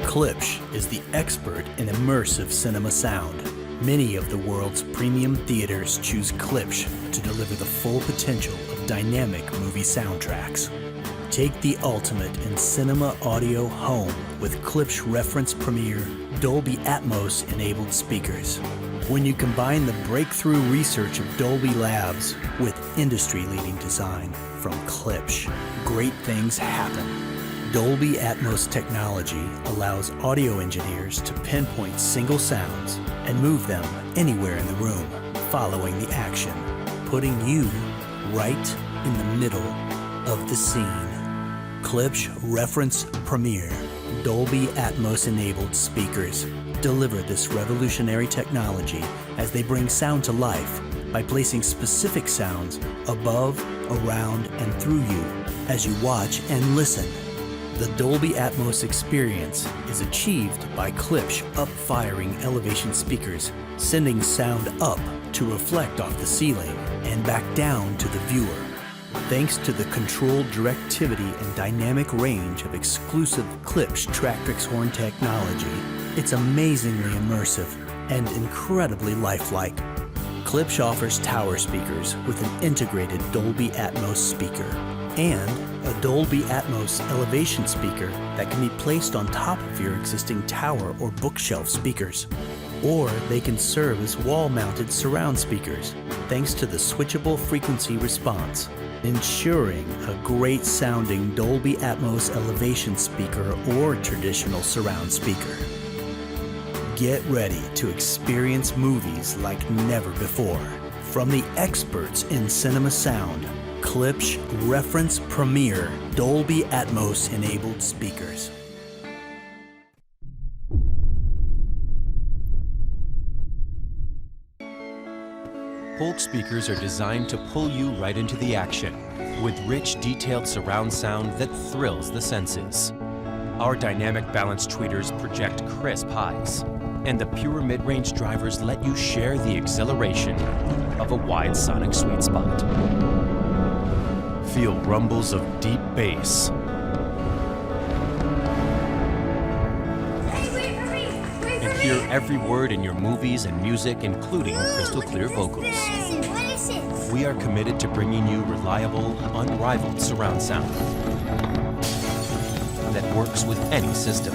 Klipsch is the expert in immersive cinema sound. Many of the world's premium theaters choose Klipsch to deliver the full potential of dynamic movie soundtracks. Take the ultimate in cinema audio home with Klipsch Reference Premier Dolby Atmos-Enabled speakers. When you combine the breakthrough research of Dolby Labs with industry-leading design from Klipsch, great things happen. Dolby Atmos technology allows audio engineers to pinpoint single sounds and move them anywhere in the room, following the action, putting you right in the middle of the scene. Klipsch Reference Premier Dolby Atmos-enabled speakers deliver this revolutionary technology as they bring sound to life by placing specific sounds above, around, and through you as you watch and listen. The Dolby Atmos experience is achieved by Klipsch up-firing elevation speakers, sending sound up to reflect off the ceiling and back down to the viewer. Thanks to the controlled directivity and dynamic range of exclusive Klipsch Tractrix horn technology, it's amazingly immersive and incredibly lifelike. Klipsch offers tower speakers with an integrated Dolby Atmos speaker and a Dolby Atmos elevation speaker that can be placed on top of your existing tower or bookshelf speakers. Or they can serve as wall-mounted surround speakers, thanks to the switchable frequency response, ensuring a great-sounding Dolby Atmos elevation speaker or traditional surround speaker. Get ready to experience movies like never before. From the experts in cinema sound, Klipsch Reference Premier Dolby Atmos-enabled speakers. Polk speakers are designed to pull you right into the action, with rich, detailed surround sound that thrills the senses. Our dynamic balance tweeters project crisp highs, and the pure mid-range drivers let you share the exhilaration of a wide sonic sweet spot. Feel rumbles of deep bass, and hear every word in your movies and music, including crystal clear vocals. We are committed to bringing you reliable, unrivaled surround sound that works with any system.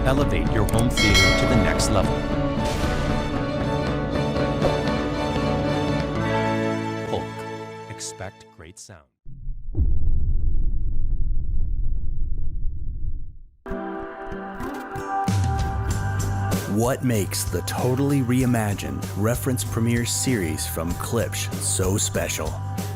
Elevate your home theater to the next level. Polk. Expect great sound. What makes the totally reimagined Reference Premier series from Klipsch so special?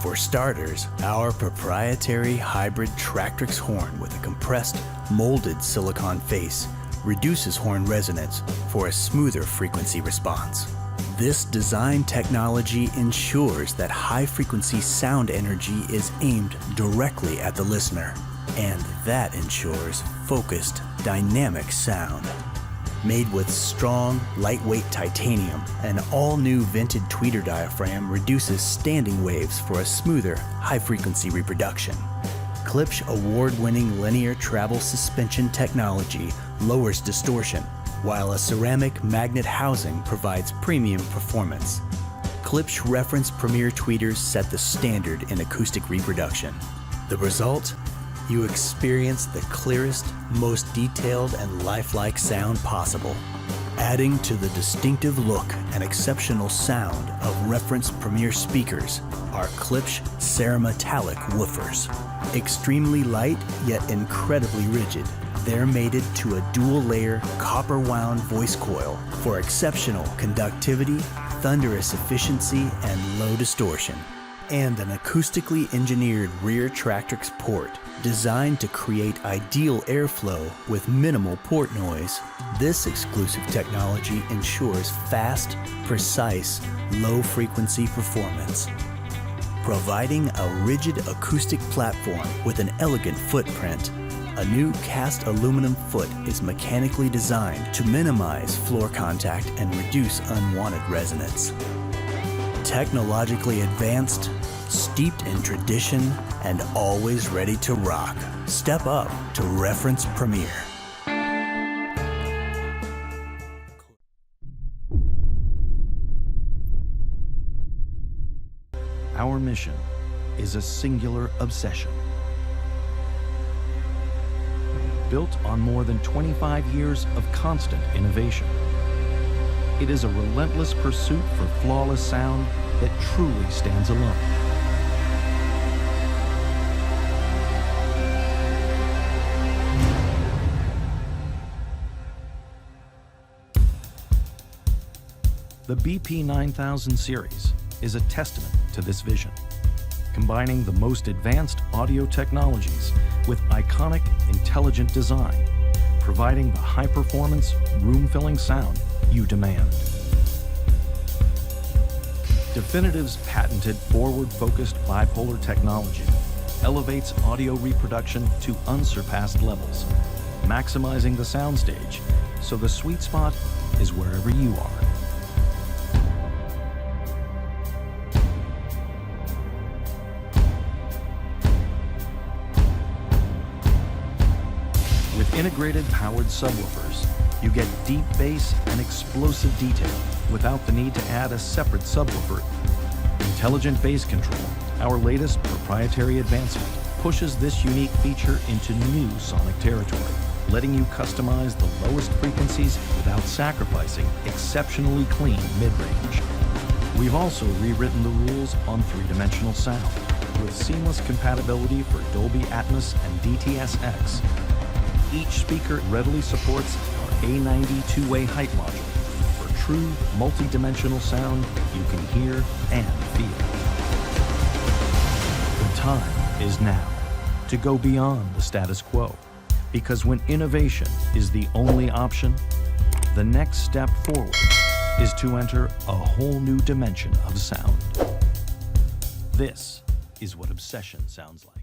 For starters, our proprietary hybrid Tractrix horn with a compressed, molded silicon face reduces horn resonance for a smoother frequency response. This design technology ensures that high-frequency sound energy is aimed directly at the listener, and that ensures focused, dynamic sound. Made with strong, lightweight titanium, an all-new vented tweeter diaphragm reduces standing waves for a smoother, high-frequency reproduction. Klipsch award-winning linear travel suspension technology lowers distortion, while a ceramic magnet housing provides premium performance. Klipsch Reference Premier tweeters set the standard in acoustic reproduction. The result? You experience the clearest, most detailed, and lifelike sound possible. Adding to the distinctive look and exceptional sound of Reference Premier speakers are Klipsch Cerametallic woofers. Extremely light, yet incredibly rigid, they're mated to a dual-layer copper-wound voice coil for exceptional conductivity, thunderous efficiency, and low distortion. And an acoustically engineered rear Tractrix port designed to create ideal airflow with minimal port noise. This exclusive technology ensures fast, precise, low-frequency performance. Providing a rigid acoustic platform with an elegant footprint, a new cast aluminum foot is mechanically designed to minimize floor contact and reduce unwanted resonance. Technologically advanced, steeped in tradition, and always ready to rock. Step up to Reference Premiere. Our mission is a singular obsession. Built on more than 25 years of constant innovation. It is a relentless pursuit for flawless sound that truly stands alone. The BP9000 series is a testament to this vision, combining the most advanced audio technologies with iconic, intelligent design, providing the high-performance, room-filling sound you demand. Definitive's patented forward-focused bipolar technology elevates audio reproduction to unsurpassed levels, maximizing the soundstage so the sweet spot is wherever you are. With integrated powered subwoofers, you get deep bass and explosive detail without the need to add a separate subwoofer. Intelligent Bass Control, our latest proprietary advancement, pushes this unique feature into new sonic territory, letting you customize the lowest frequencies without sacrificing exceptionally clean mid-range. We've also rewritten the rules on three-dimensional sound, with seamless compatibility for Dolby Atmos and DTS-X. Each speaker readily supports our A90 two-way height module for true multi-dimensional sound you can hear and feel. The time is now to go beyond the status quo, because when innovation is the only option, the next step forward is to enter a whole new dimension of sound. This is what obsession sounds like.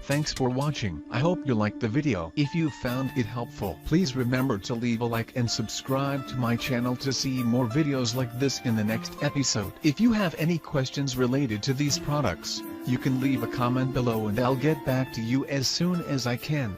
Thanks for watching. I hope you liked the video. If you found it helpful, please remember to leave a like and subscribe to my channel to see more videos like this in the next episode. If you have any questions related to these products, you can leave a comment below and I'll get back to you as soon as I can.